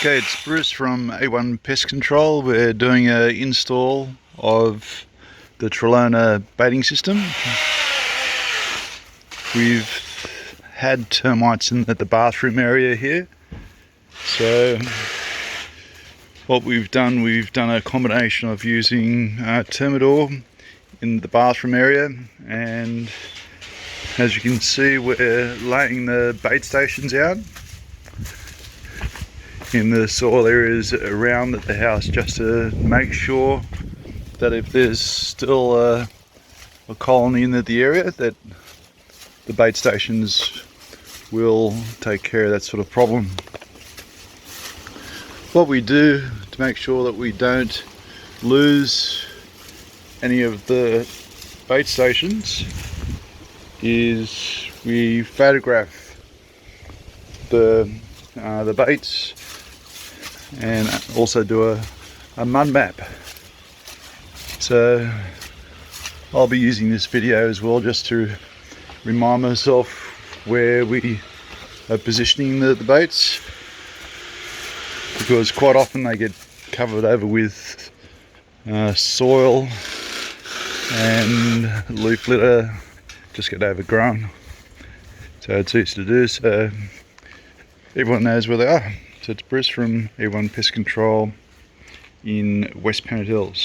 Okay, it's Bruce from A1 Pest Control. We're doing an install of the Trelona baiting system. We've had termites in the bathroom area here, so what we've done a combination of using Termidor in the bathroom area, and as you can see, we're laying the bait stations out in the soil areas around the house, just to make sure that if there's still a colony in the area, that the bait stations will take care of that sort of problem. What we do to make sure that we don't lose any of the bait stations is we photograph the baits, and also do a mud map. So I'll be using this video as well, just to remind myself where we are positioning the baits, because quite often they get covered over with soil, and leaf litter just get overgrown, so it's easy to do, so everyone knows where they are. So it's Bruce from A1 Pest Control in West Pennant Hills.